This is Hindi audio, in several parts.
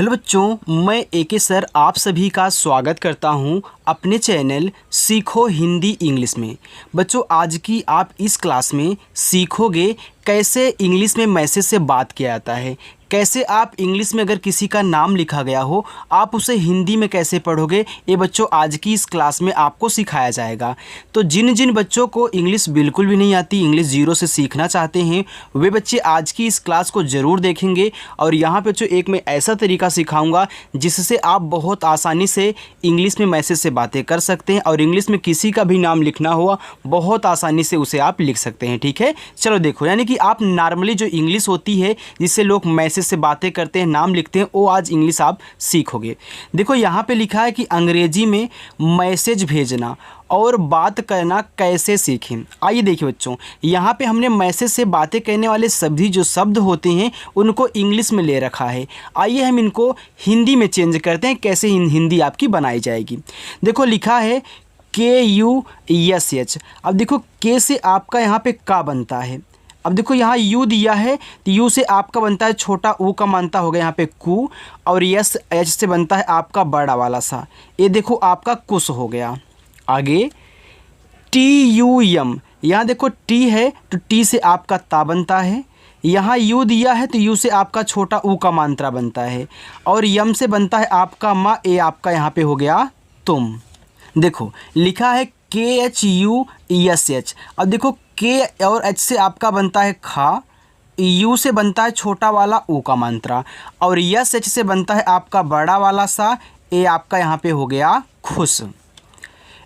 हेलो बच्चों, मैं एके सर आप सभी का स्वागत करता हूं अपने चैनल सीखो हिंदी इंग्लिश में। बच्चों, आज की आप इस क्लास में सीखोगे कैसे इंग्लिश में मैसेज से बात किया जाता है, कैसे आप इंग्लिश में अगर किसी का नाम लिखा गया हो आप उसे हिंदी में कैसे पढ़ोगे। ये बच्चों आज की इस क्लास में आपको सिखाया जाएगा। तो जिन जिन बच्चों को इंग्लिश बिल्कुल भी नहीं आती, इंग्लिश ज़ीरो से सीखना चाहते हैं, वे बच्चे आज की इस क्लास को ज़रूर देखेंगे। और यहाँ पे बच्चों एक मैं ऐसा तरीका सिखाऊंगा जिससे आप बहुत आसानी से इंग्लिश में मैसेज से बातें कर सकते हैं और इंग्लिश में किसी का भी नाम लिखना हुआ बहुत आसानी से उसे आप लिख सकते हैं। ठीक है, चलो देखो, यानी कि आप नॉर्मली जो इंग्लिश होती है जिससे लोग मैसेज से बातें करते हैं, नाम लिखते हैं, वो आज इंग्लिश आप सीखोगे। देखो यहाँ पे लिखा है कि अंग्रेजी में मैसेज भेजना और बात करना कैसे सीखें। आइए देखिए बच्चों, यहाँ पे हमने मैसेज से बातें करने वाले सभी जो शब्द होते हैं उनको इंग्लिश में ले रखा है। आइए हम इनको हिंदी में चेंज करते हैं, कैसे हिंदी आपकी बनाई जाएगी। देखो लिखा है KUSH। अब देखो के से आपका यहाँ पे का बनता है। अब देखो यहाँ यू दिया है तो यू से आपका बनता है छोटा ऊ का मानता होगा यहाँ पे कू, और यस एच से बनता है आपका बड़ा वाला सा। ये देखो आपका कुश हो गया। आगे TUM, यहाँ देखो टी है तो टी से आपका ता बनता है। यहाँ यू दिया है तो यू से आपका छोटा ऊ का मात्रा बनता है, और यम से बनता है आपका माँ, ए आपका यहाँ पे हो गया तुम। देखो लिखा है KHUSH। अब देखो के और एच से आपका बनता है खा, यू से बनता है छोटा वाला ऊ का मात्रा, और यस एच से बनता है आपका बड़ा वाला सा, ए आपका यहाँ पे हो गया खुश।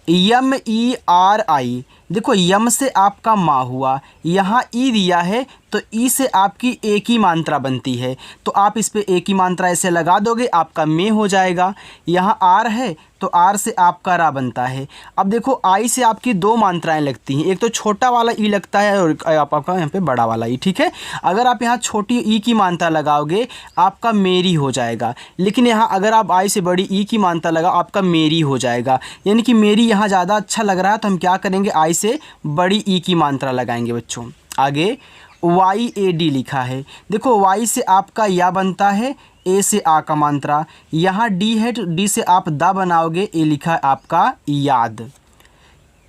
MERI, देखो यम से आपका माँ हुआ, यहाँ ई दिया है तो ई से आपकी एक ही मात्रा बनती है, तो आप इस पे एक ही मात्रा ऐसे लगा दोगे, आपका में हो जाएगा। यहाँ आर है तो आर से आपका रा बनता है। अब देखो आई से आपकी दो मात्राएं लगती हैं, एक तो छोटा वाला ई लगता है और आपका यहाँ पे बड़ा वाला ई। ठीक है, अगर आप यहाँ छोटी ई की मात्रा लगाओगे आपका मेरी हो जाएगा, लेकिन यहाँ अगर आप आई से बड़ी ई की मात्रा लगाओ आपका मेरी हो जाएगा। यानी कि मेरी यहाँ ज़्यादा अच्छा लग रहा है तो हम क्या करेंगे, आई से बड़ी ई की मात्रा लगाएंगे बच्चों। आगे YAD लिखा है। देखो वाई से आपका या बनता है, ए से आ का मात्रा, यहाँ डी है तो डी से आप दा बनाओगे, ए लिखा है आपका याद।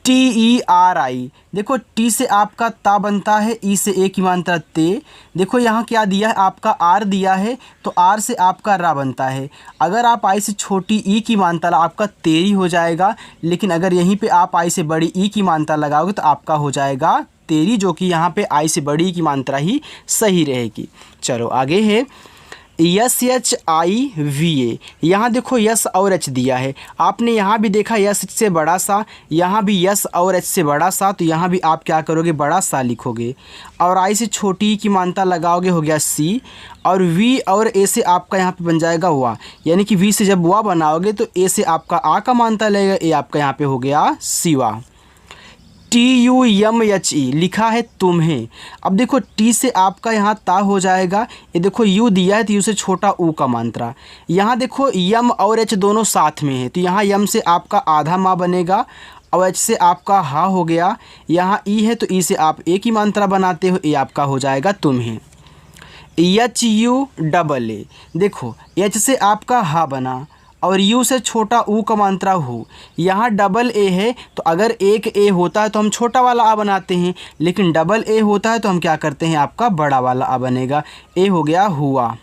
TERI, देखो टी से आपका ता बनता है, ई से एक ही मात्रा ते। देखो यहाँ क्या दिया है, आपका आर दिया है तो आर से आपका रा बनता है। अगर आप आई से छोटी ई की मात्रा आपका तेरी हो जाएगा, लेकिन अगर यहीं पे आप आई से बड़ी ई की मात्रा लगाओगे तो आपका हो जाएगा तेरी, जो कि यहाँ पे आई से बड़ी की मात्रा ही सही रहेगी। चलो आगे है SHIVA। यहाँ देखो यस और एच दिया है, आपने यहाँ भी देखा यस से बड़ा सा, यहाँ भी यस और एच से बड़ा सा, तो यहाँ भी आप क्या करोगे, बड़ा सा लिखोगे, और आई से छोटी की मात्रा लगाओगे, हो गया सी, और वी और ए से आपका यहाँ पे बन जाएगा वा। यानी कि वी से जब वा बनाओगे तो ए से आपका आ का मात्रा लगेगा, ए आपका यहाँ पे हो गया सिवा। TUMHE लिखा है तुम्हें। अब देखो टी से आपका यहाँ ता हो जाएगा, ये देखो यू दिया है तो यू से छोटा ऊ का मात्रा। यहाँ देखो यम और एच दोनों साथ में है तो यहाँ यम से आपका आधा माँ बनेगा और एच से आपका हा हो गया। यहाँ ई है तो ई से आप एक ही मात्रा बनाते हो, ये आपका हो जाएगा तुम्हें। HUAA, देखो एच से आपका हा बना और यू से छोटा ऊ का मात्रा हो, यहाँ डबल ए है तो अगर एक ए होता है तो हम छोटा वाला आ बनाते हैं, लेकिन डबल ए होता है तो हम क्या करते हैं, आपका बड़ा वाला आ बनेगा, ए हो गया हुआ।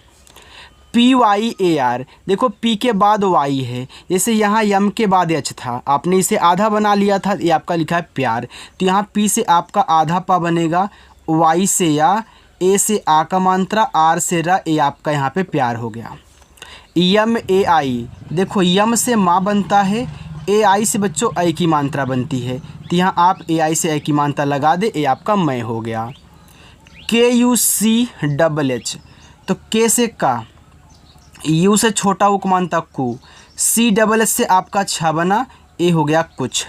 PYAR, देखो पी के बाद वाई है, जैसे यहाँ यम के बाद एच था, आपने इसे आधा बना लिया था, ये आपका लिखा है प्यार, तो यहाँ पी से आपका आधा पा बनेगा, वाई से या, ए से आ का मात्रा, आर से रा, ए आपका यहाँ पे प्यार हो गया। YAI, देखो यम से माँ बनता है, AI से बच्चों आई की मात्रा बनती है, तो यहाँ आप AI से आई की मात्रा लगा दे, ए आपका मैं हो गया। KUCHH, तो के से का, यू से छोटा ऊ का मात्रा कु, CHH से आपका छा बना, ए हो गया कुछ।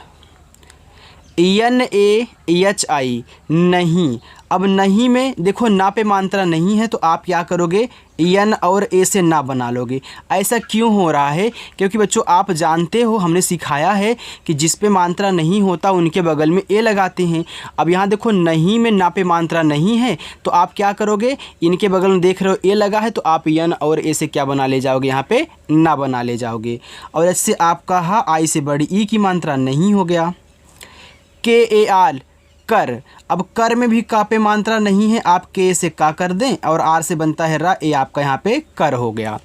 NAHI, नहीं। अब नहीं में देखो ना पे मात्रा नहीं है तो आप क्या करोगे, यन और ए से ना बना लोगे। ऐसा क्यों हो रहा है, क्योंकि बच्चों आप जानते हो हमने सिखाया है कि जिस पे मात्रा नहीं होता उनके बगल में ए लगाते हैं। अब यहाँ देखो नहीं में ना पे मात्रा नहीं है तो आप क्या करोगे, इनके बगल में देख रहे हो ए लगा है तो आप यन और ए से क्या बना ले जाओगे, यहाँ पे ना बना ले जाओगे। और इससे आपका हा आई से बड़ी ई की मात्रा नहीं हो गया। के ए आर कर, अब कर में भी का पे मात्रा नहीं है, आप के से का कर दें और आर से बनता है रा, ए आपका यहाँ पे कर हो गया।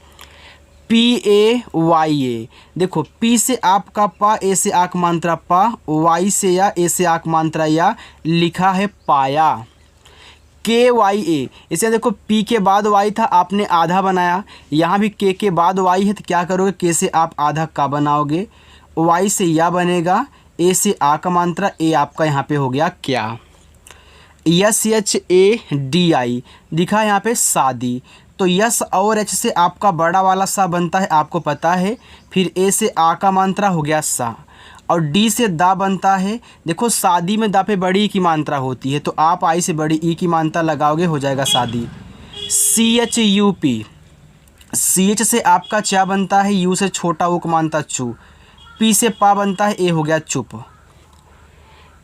पी ए वाई ए, देखो पी से आपका पा, ए से आक मात्रा पा, वाई से या, ए से आक मात्रा या, लिखा है पाया। के वाई ए, इसे देखो पी के बाद वाई था आपने आधा बनाया, यहाँ भी के बाद वाई है तो क्या करोगे, के से आप आधा का बनाओगे, वाई से या बनेगा, ए से आ का मात्रा, ए आपका यहाँ पे हो गया क्या। Yes H A D I दिखा यहाँ पे शादी, तो यस और एच से आपका बड़ा वाला सा बनता है, आपको पता है। फिर ए से आ का मात्रा हो गया सा, और डी से दा बनता है। देखो शादी में दा पे बड़ी ई की मात्रा होती है तो आप आई से बड़ी ई की मात्रा लगाओगे, हो जाएगा शादी। C H U P, C H से आपका चा बनता है, यू से छोटा ऊ का मात्रा चू, पी से पा बनता है, ए हो गया चुप।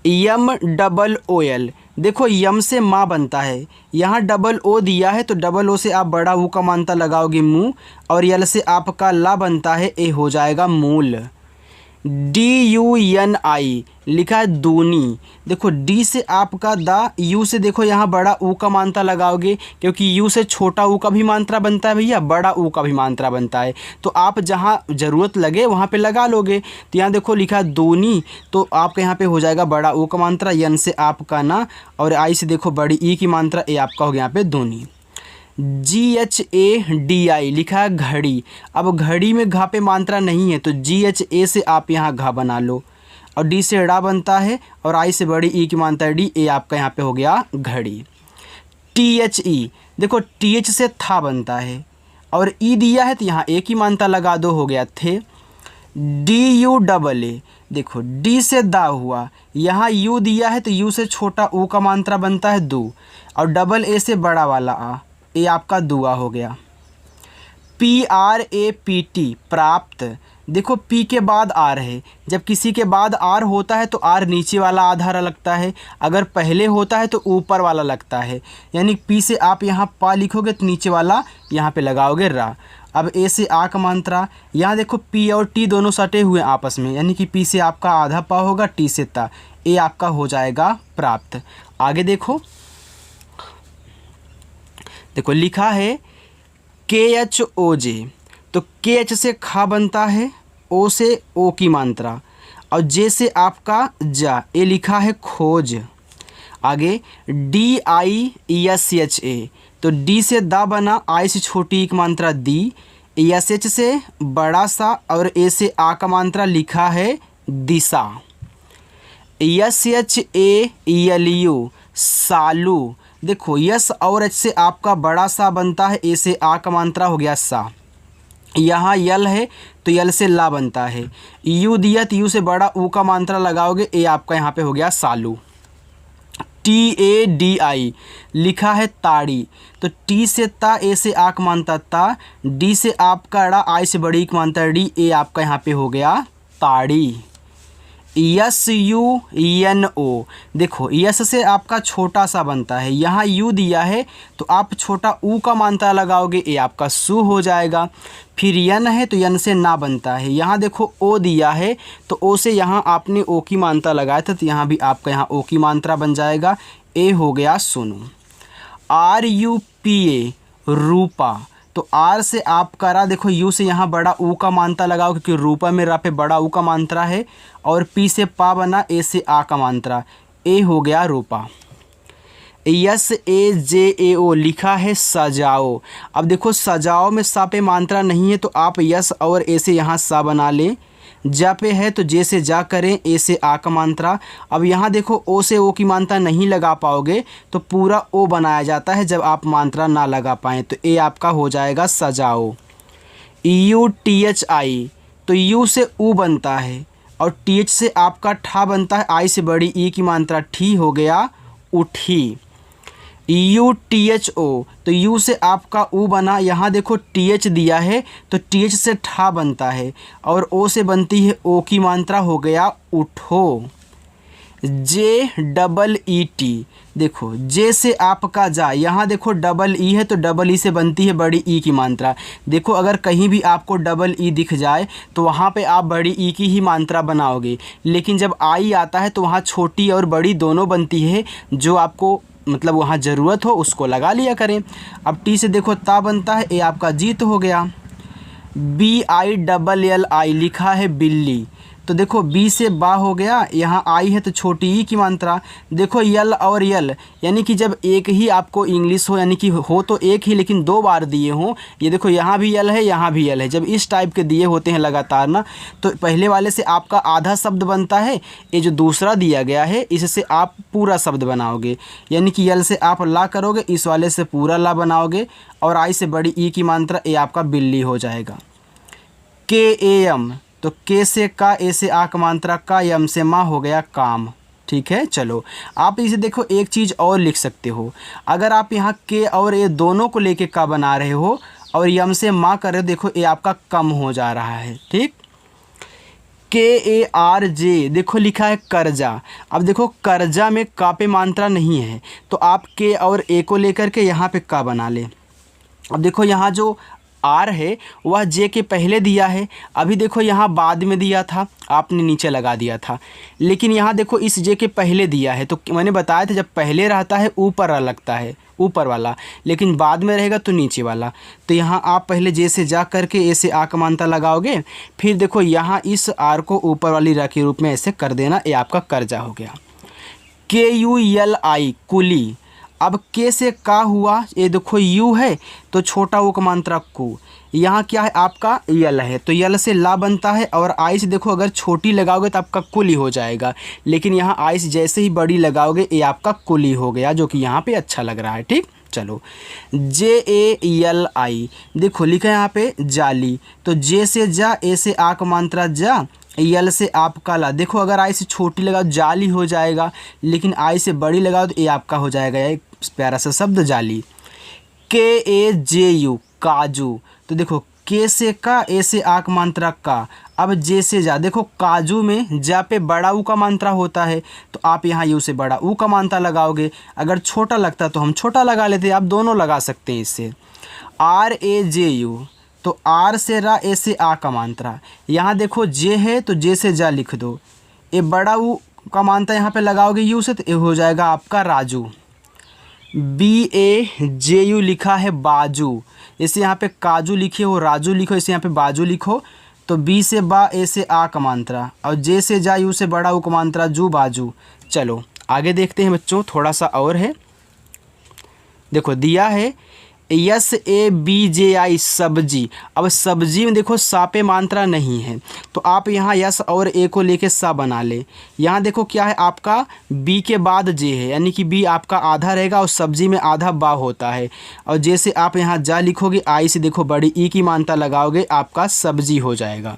यम डबल ओ एल, देखो यम से माँ बनता है, यहाँ डबल ओ दिया है तो डबल ओ से आप बड़ा ऊ का मात्रा लगाओगे मुँह, और यल से आपका ला बनता है, ए हो जाएगा मूल। डी यू एन आई लिखा है दूनी, देखो डी से आपका दा, यू से देखो यहाँ बड़ा ऊ का मात्रा लगाओगे क्योंकि यू से छोटा ऊ का भी मात्रा बनता है भैया, बड़ा ऊ का भी मात्रा बनता है, तो आप जहाँ ज़रूरत लगे वहाँ पे लगा लोगे। तो यहाँ देखो लिखा है दूनी, तो आपके यहाँ पे हो जाएगा बड़ा ऊ का मात्रा, यन से आपका ना, और आई से देखो बड़ी ई की मात्रा, ए आपका हो गया यहाँ पे दूनी। जी एच ए डी आई लिखा है घड़ी, अब घड़ी में घा पे मात्रा नहीं है तो जी एच ए से आप यहाँ घा बना लो, और डी से ड़ा बनता है, और आई से बड़ी ई की मात्रा डी, ए आपका यहाँ पे हो गया घड़ी। टी एच ई, देखो टी एच से था बनता है, और ई दिया है तो यहाँ ए की मात्रा लगा दो, हो गया थे। डी यू डबल ए, देखो डी से दा हुआ, यहाँ यू दिया है तो यू से छोटा ऊ का मात्रा बनता है दू, और डबल ए से बड़ा वाला आ, ए आपका दुआ हो गया। P R A P T प्राप्त, देखो पी के बाद आर है, जब किसी के बाद आर होता है तो आर नीचे वाला आधार लगता है, अगर पहले होता है तो ऊपर वाला लगता है, यानी पी से आप यहाँ पा लिखोगे तो नीचे वाला यहाँ पे लगाओगे रा। अब ए से आ का मात्रा, यहाँ देखो पी और टी दोनों सटे हुए आपस में, यानी कि पी से आपका आधा पा होगा, टी से ता, ए आपका हो जाएगा प्राप्त। आगे देखो, देखो लिखा है के एच ओ जे, तो के एच से खा बनता है, ओ से ओ की मात्रा, और जे से आपका जा, ए लिखा है खोज। आगे डी आई एस एच ए, तो डी से दा बना, आई से छोटी एक मात्रा दी, एस एच से बड़ा सा, और ए से आ का मात्रा लिखा है दिशा। S H A L U Shalu, देखो यस और एच से आपका बड़ा सा बनता है, ए से आ का मात्रा हो गया सा, यहाँ यल है तो यल से ला बनता है, यू दिया तो यू से बड़ा ऊ का मात्रा लगाओगे, ए आपका यहाँ पे हो गया सालू। टी ए डी आई लिखा है ताड़ी, तो टी से ता, ए से आ का मात्रा ता, डी से आपका ड़ा, आई से बड़ी की मात्रा डी, ए आपका यहाँ पे हो गया ताड़ी। यस यू एन ओ, देखो यस से आपका छोटा सा बनता है, यहाँ यू दिया है तो आप छोटा ऊ का मात्रा लगाओगे, ए आपका सु हो जाएगा। फिर यन है तो यन से ना बनता है, यहाँ देखो ओ दिया है तो ओ से यहाँ आपने ओ की मात्रा लगाया था तो यहाँ भी आपका यहाँ ओ की मात्रा बन जाएगा, ए हो गया Sonu. R U P A Rupa, तो आर से आप करा, देखो यू से यहाँ बड़ा ऊ का मात्रा लगाओ क्योंकि रूपा में रा पे बड़ा ऊ का मात्रा है, और पी से पा बना, ए से आ का मात्रा, ए हो गया रूपा। यस ए जे ए ओ लिखा है सजाओ, अब देखो सजाओ में सा पे मात्रा नहीं है तो आप यस और ए से यहाँ सा बना लें, जा पे है तो जे से जा करें, ए से आ का मात्रा। अब यहाँ देखो ओ से ओ की मात्रा नहीं लगा पाओगे तो पूरा ओ बनाया जाता है जब आप मात्रा ना लगा पाएँ, तो ए आपका हो जाएगा सजाओ। यू टी एच आई, तो यू से ऊ बनता है, और टी एच से आपका ठा बनता है, आई से बड़ी ई की मात्रा ठी हो गया उठी। यू टी एच ओ, तो यू से आपका ऊ बना, यहाँ देखो टी एच दिया है तो टी एच से ठा बनता है, और ओ से बनती है ओ की मात्रा, हो गया उठो। जे डबल ई टी, देखो जे से आपका जा, यहाँ देखो डबल ई है तो डबल ई से बनती है बड़ी ई की मात्रा। देखो अगर कहीं भी आपको डबल ई दिख जाए तो वहाँ पे आप बड़ी ई की ही मात्रा बनाओगे, लेकिन जब आई आता है तो वहाँ छोटी और बड़ी दोनों बनती है, जो आपको मतलब वहाँ ज़रूरत हो उसको लगा लिया करें। अब टी से देखो ता बनता है, ए आपका जीत हो गया। B I double L I लिखा है बिल्ली, तो देखो बी से बा हो गया, यहाँ आई है तो छोटी ई की मात्रा। देखो यल और यल, यानी कि जब एक ही आपको इंग्लिश हो, यानी कि हो तो एक ही लेकिन दो बार दिए हों, ये देखो यहाँ भी यल है यहाँ भी यल है, जब इस टाइप के दिए होते हैं लगातार ना, तो पहले वाले से आपका आधा शब्द बनता है, ये जो दूसरा दिया गया है इससे आप पूरा शब्द बनाओगे, यानी कि यल से आप ला करोगे, इस वाले से पूरा ला बनाओगे, और आई से बड़ी ई की मात्रा, ये आपका बिल्ली हो जाएगा। के ए एम, तो के से का, ए से आ का मात्रा का, यम से माँ, हो गया काम। ठीक है, चलो आप इसे देखो एक चीज़ और लिख सकते हो, अगर आप यहाँ के और ए दोनों को लेके का बना रहे हो और यम से माँ कर रहे हो, देखो ये आपका कम हो जा रहा है। ठीक, के ए आर जे, देखो लिखा है कर्जा। अब देखो कर्जा में का पे मात्रा नहीं है, तो आप के और ए को लेकर के यहाँ पे का बना ले। अब देखो यहाँ जो आर है वह जे के पहले दिया है, अभी देखो यहाँ बाद में दिया था, आपने नीचे लगा दिया था, लेकिन यहाँ देखो इस जे के पहले दिया है, तो मैंने बताया था जब पहले रहता है ऊपर लगता है ऊपर वाला, लेकिन बाद में रहेगा तो नीचे वाला। तो यहाँ आप पहले जे से जा करके ए से आ का मात्रा लगाओगे, फिर देखो यहाँ इस आर को ऊपर वाली रा के रूप में ऐसे कर देना, ये आपका कर्जा हो गया। के यू एल आई कुली, अब के से का हुआ, ये देखो यू है तो छोटा वो का मात्रा कु, यहाँ क्या है आपका यल है, तो यल से ला बनता है, और आई से देखो अगर छोटी लगाओगे तो आपका कुली हो जाएगा, लेकिन यहाँ आई से जैसे ही बड़ी लगाओगे ये आपका कुली हो गया, जो कि यहाँ पे अच्छा लग रहा है। ठीक, चलो जे ए यल आई, देखो लिखा है यहाँ पे जाली, तो जे से जा, ए से आ का मात्रा जा, यल से आपका ला, देखो अगर आई से छोटी लगाओ जाली हो जाएगा, लेकिन आई से बड़ी लगाओ तो ये आपका हो जाएगा एक प्यारा सा शब्द जाली। के ए जे यू काजू, तो देखो के से का, ए से आ का मात्रा का, अब जे से जा, देखो काजू में जा पे बड़ा ऊ का मात्रा होता है, तो आप यहाँ यू से बड़ा ऊ का मात्रा लगाओगे, अगर छोटा लगता तो हम छोटा लगा लेते, आप दोनों लगा सकते हैं इससे। आर ए जे यू, तो आर से रा, ए से आ का मात्रा, यहाँ देखो जे है तो जे से जा लिख दो, ये बड़ा ऊ का मात्रा यहाँ पे लगाओगे यू से, तो ये हो जाएगा आपका राजू। बी ए जे यू लिखा है बाजू, इसे यहाँ पे काजू लिखे हो राजू लिखो, इसे यहाँ पे बाजू लिखो, तो बी से बा, ए से आ का मात्रा, और जे से जा, यू से बड़ा ऊ का मात्रा जू, बाजू। चलो आगे देखते हैं बच्चों, थोड़ा सा और है, देखो दिया है यस ए बी जे आई सब्जी, अब सब्जी में देखो सा पे मात्रा नहीं है, तो आप यहाँ यस और ए को लेके सा बना ले। यहाँ देखो क्या है आपका बी के बाद जे है, यानी कि बी आपका आधा रहेगा और सब्जी में आधा बा होता है, और जैसे आप यहाँ जा लिखोगे, आई से देखो बड़ी ई की मात्रा लगाओगे, आपका सब्जी हो जाएगा।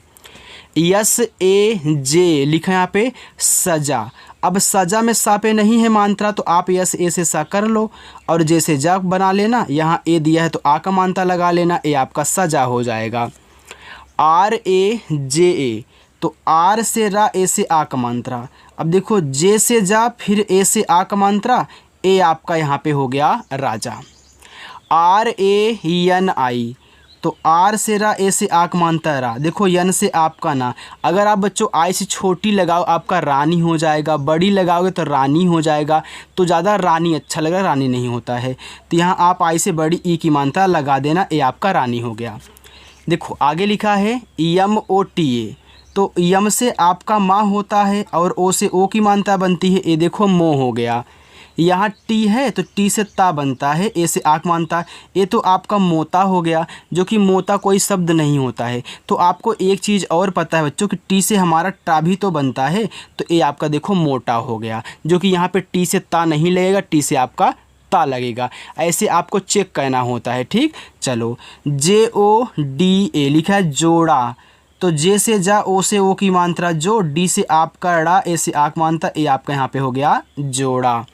यस ए जे लिखा है यहाँ पे सजा, अब सजा में सा पे नहीं है मात्रा, तो आप यस ए से सा कर लो, और जैसे जा बना लेना, यहाँ ए दिया है तो आ का मात्रा लगा लेना, ए आपका सजा हो जाएगा। आर ए जे ए, तो आर से रा, ए से आ का मात्रा, अब देखो जे से जा फिर ए से आ का मात्रा, ए आपका यहाँ पे हो गया राजा। आर ए यन आई, तो आर से रा, ए से आक मानता रा, देखो यन से आपका ना, अगर आप बच्चों आई से छोटी लगाओ आपका रानी हो जाएगा, बड़ी लगाओगे तो रानी हो जाएगा, तो ज़्यादा रानी अच्छा लग रहा है, रानी नहीं होता है, तो यहाँ आप आई से बड़ी ई की मात्रा लगा देना, ये आपका रानी हो गया। देखो आगे लिखा है यम ओ टी ए, तो यम से आपका माँ होता है और ओ से ओ की मात्रा बनती है, ये देखो मो हो गया। यहाँ टी है तो टी से ता बनता है, ए से आँख मानता है, ये तो आपका मोता हो गया, जो कि मोता कोई शब्द नहीं होता है। तो आपको एक चीज़ और पता है बच्चों कि टी से हमारा टा भी तो बनता है, तो ये आपका देखो मोटा हो गया, जो कि यहाँ पे टी से ता नहीं लगेगा, टी से आपका ता लगेगा। ऐसे आपको चेक करना होता है, ठीक। चलो जे ओ डी ए लिखा है जोड़ा, तो जे से जा, ओ से ओ की मात्रा जो, डी से आपका ड़ा, ए से आँख मानता, ए आपका यहाँ पे हो गया जोड़ा।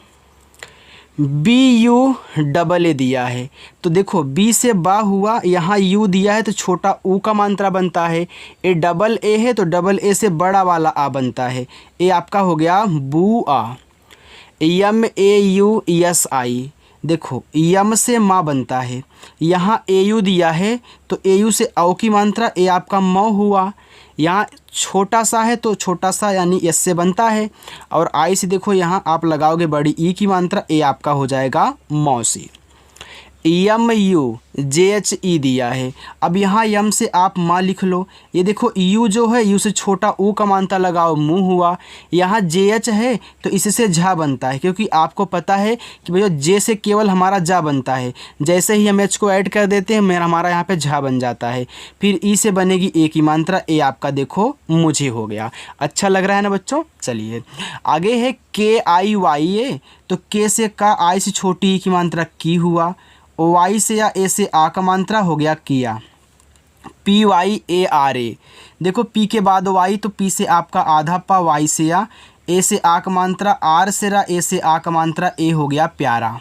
बी यू डबल ए दिया है तो देखो बी से बा हुआ, यहाँ यू दिया है तो छोटा ऊ का मात्रा बनता है। ए डबल ए है तो डबल ए से बड़ा वाला आ बनता है। ए आपका हो गया बू आ। यम ए यू यस आई, देखो यम से माँ बनता है, यहाँ ए यू दिया है तो ए यू से औ की मात्रा ए आपका मौ हुआ। यहाँ छोटा सा है तो छोटा सा यानी एस से बनता है, और आई से देखो यहाँ आप लगाओगे बड़ी ई की मात्रा, ए आपका हो जाएगा मौसी। यम यू जे एच ई दिया है, अब यहाँ यम से आप माँ लिख लो। ये देखो यू जो है यू से छोटा ऊ का मात्रा लगाओ मुँह हुआ। यहाँ जे एच है तो इससे झा बनता है, क्योंकि आपको पता है कि भैया जे से केवल हमारा जा बनता है, जैसे ही हम एच को ऐड कर देते हैं मेरा हमारा यहाँ पे झा बन जाता है। फिर ई से बनेगी ए की मात्रा, ए आपका देखो मुझे हो गया। अच्छा लग रहा है ना बच्चों। चलिए आगे है के आई वाई ए, तो के से का, आई से छोटी ई की मात्रा की हुआ। वाई से या ए से आ का मात्रा हो गया किया। P Y A R A, देखो पी के बाद वाई तो पी से आपका आधा पा, वाई से या ए से आ का मात्रा, आर से रा ए से आ का मात्रा, ए हो गया प्यारा।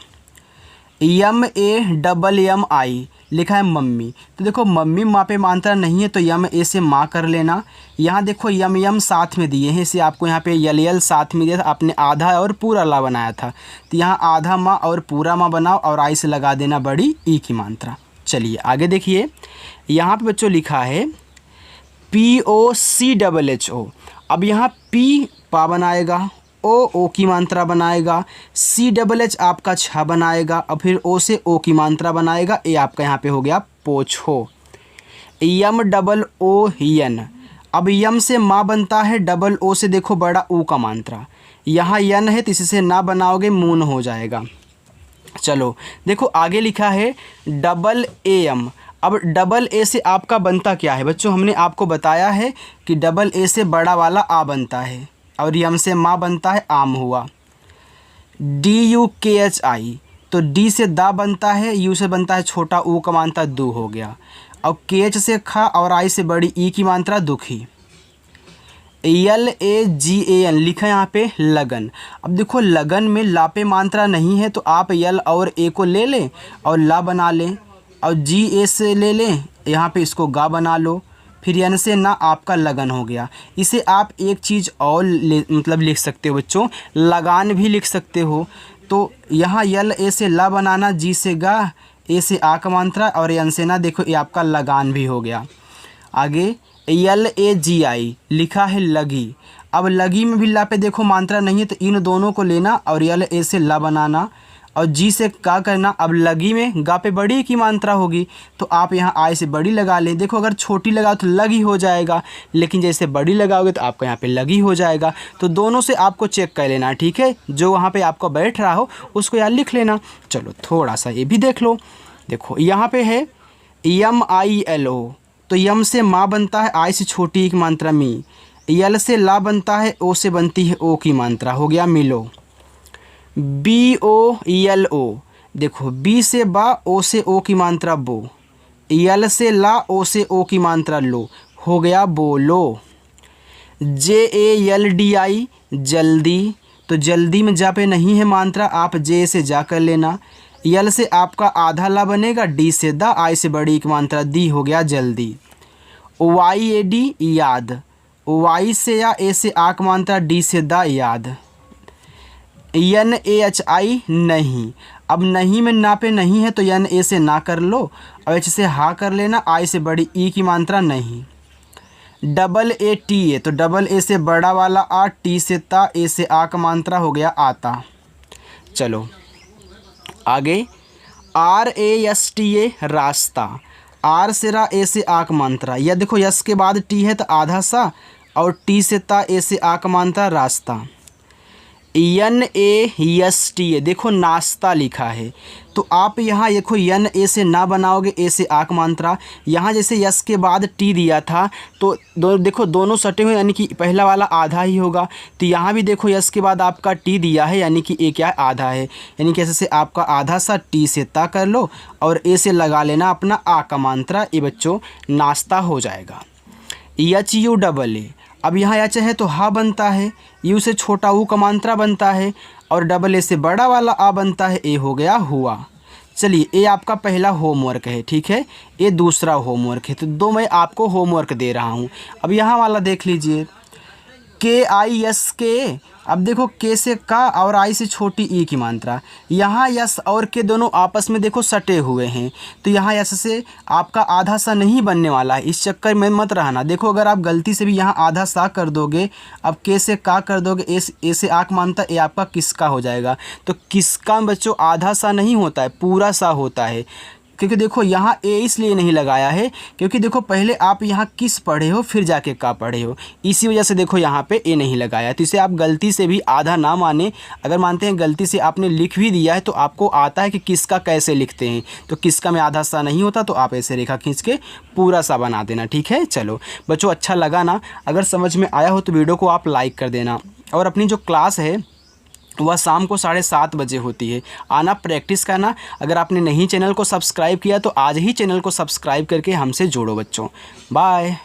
यम ए डबल यम आई लिखा है मम्मी, तो देखो मम्मी माँ पे मात्रा नहीं है तो यम ए से माँ कर लेना। यहाँ देखो यम यम साथ में दिए हैं, इसे आपको यहाँ पे यल यल साथ में दिया था, आपने आधा और पूरा ला बनाया था, तो यहाँ आधा माँ और पूरा माँ बनाओ और आई से लगा देना बड़ी ई की मात्रा। चलिए आगे देखिए, यहाँ पे बच्चों लिखा है P O C double H O. अब यहाँ पी पा बनाएगा, ओ की मात्रा बनाएगा, सी डबल एच आपका छा बनाएगा, और फिर ओ से ओ की मात्रा बनाएगा, ए आपका यहाँ पे हो गया पोछो। यम डबल ओ यन, अब यम से माँ बनता है, डबल ओ से देखो बड़ा ऊ का मात्रा, यहाँ यन है तो इससे ना बनाओगे मून हो जाएगा। चलो देखो आगे लिखा है डबल ए एम। अब डबल ए से आपका बनता क्या है बच्चों, हमने आपको बताया है कि डबल ए से बड़ा वाला आ बनता है और यम से माँ बनता है, आम हुआ। डी यू के एच आई, तो डी से दा बनता है, यू से बनता है छोटा ऊ का मात्रा, दू हो गया। और के एच से खा और आई से बड़ी ई की मात्रा, दुखी। यल ए जी ए एन लिखा है यहाँ पे लगन। अब देखो लगन में ला पे मात्रा नहीं है तो आप यल और ए को ले लें और ला बना लें, और जी ए से ले लें, यहाँ पे इसको गा बना लो, फिर यन से ना आपका लगन हो गया। इसे आप एक चीज़ और मतलब लिख सकते हो बच्चों, लगान भी लिख सकते हो। तो यहाँ यल ए से ला बनाना, जी से गा, ए से आ का मात्रा, और यन से ना देखो ये आपका लगान भी हो गया। आगे यल ए जी आई लिखा है लगी। अब लगी में भी ला पे देखो मात्रा नहीं है तो इन दोनों को लेना और यल ए से ला बनाना, और जी से का करना। अब लगी में गा पे बड़ी की मात्रा होगी तो आप यहाँ आई से बड़ी लगा लें। देखो अगर छोटी लगाओ तो लगी हो जाएगा, लेकिन जैसे बड़ी लगाओगे तो आपका यहाँ पे लगी हो जाएगा। तो दोनों से आपको चेक कर लेना, ठीक है, जो वहाँ पे आपको बैठ रहा हो उसको यार लिख लेना। चलो थोड़ा सा ये भी देख लो, देखो यहाँ पे है यम आई एल ओ, तो यम से माँ बनता है, आई से छोटी की मात्रा मी, यल से ला बनता है, ओ से बनती है ओ की मात्रा, हो गया मिलो। बी ओ यल ओ, देखो बी से बा, ओ से ओ की मात्रा बो, यल से ला, ओ से ओ की मात्रा लो, हो गया बोलो। जे ए यल डी आई जल्दी, तो जल्दी में जा पे नहीं है मात्रा, आप जे से जा कर लेना। यल से आपका आधा ला बनेगा, डी से दा, आई से बड़ी की मात्रा दी, हो गया जल्दी। वाई ए डी याद, वाई से या ए से आ की मात्रा, डी से दा याद। यन ए एच आई नहीं, अब नहीं में ना पे नहीं है तो यन ए से ना कर लो और एच से हा कर लेना, आई से बड़ी ई की मात्रा नहीं। डबल ए टी ए, तो डबल ए से बड़ा वाला आ, टी से ता, ए से आ का मात्रा, हो गया आता। चलो आगे R A S T A रास्ता, आर से रा, ए से आ का मात्रा, यह देखो यस के बाद टी है तो आधा सा, और टी से ता, ए से आ का मात्रा, रास्ता। यन ए यस टी ए, देखो नाश्ता लिखा है, तो आप यहाँ देखो यन ए से ना बनाओगे, ए से आक मात्रा, यहाँ जैसे यस के बाद टी दिया था तो देखो दोनों सटे हुए यानी कि पहला वाला आधा ही होगा, तो यहाँ भी देखो यस के बाद आपका टी दिया है यानी कि ए क्या है, आधा है, यानी कि ऐसे से आपका आधा सा टी से ता कर लो और ए से लगा लेना अपना आ का मात्रा, ये बच्चों नाश्ता हो जाएगा। एच यू डबल ए, अब यहाँ एच है तो हा बनता है, यू से छोटा ऊ का मात्रा बनता है, और डबल ए से बड़ा वाला आ बनता है, ए हो गया हुआ। चलिए, ये आपका पहला होमवर्क है, ठीक है। ये दूसरा होमवर्क है, तो दो मैं आपको होमवर्क दे रहा हूँ। अब यहाँ वाला देख लीजिए, KISK। अब देखो, के से का और आई से छोटी ई की मात्रा। यहाँ यस और के दोनों आपस में देखो सटे हुए हैं, तो यहाँ यस से आपका आधा सा नहीं बनने वाला है, इस चक्कर में मत रहना। देखो, अगर आप गलती से भी यहाँ आधा सा कर दोगे, अब के से का कर दोगे, ए से आक मानता, ए आपका किसका हो जाएगा। तो किसका बच्चों आधा सा नहीं होता है, पूरा सा होता है। क्योंकि देखो, यहाँ ए इसलिए नहीं लगाया है क्योंकि देखो, पहले आप यहाँ किस पढ़े हो फिर जाके का पढ़े हो, इसी वजह से देखो यहाँ पे ए नहीं लगाया। तो इसे आप गलती से भी आधा ना माने। अगर मानते हैं गलती से आपने लिख भी दिया है तो आपको आता है कि किसका कैसे लिखते हैं, तो किसका में आधा सा नहीं होता, तो आप ऐसे रेखा खींच के पूरा सा बना देना, ठीक है। चलो बच्चों, अच्छा लगा ना? अगर समझ में आया हो तो वीडियो को आप लाइक कर देना। और अपनी जो क्लास है वह शाम को 7:30 बजे होती है, आना, प्रैक्टिस करना। अगर आपने नहीं चैनल को सब्सक्राइब किया तो आज ही चैनल को सब्सक्राइब करके हमसे जोड़ो बच्चों। बाय।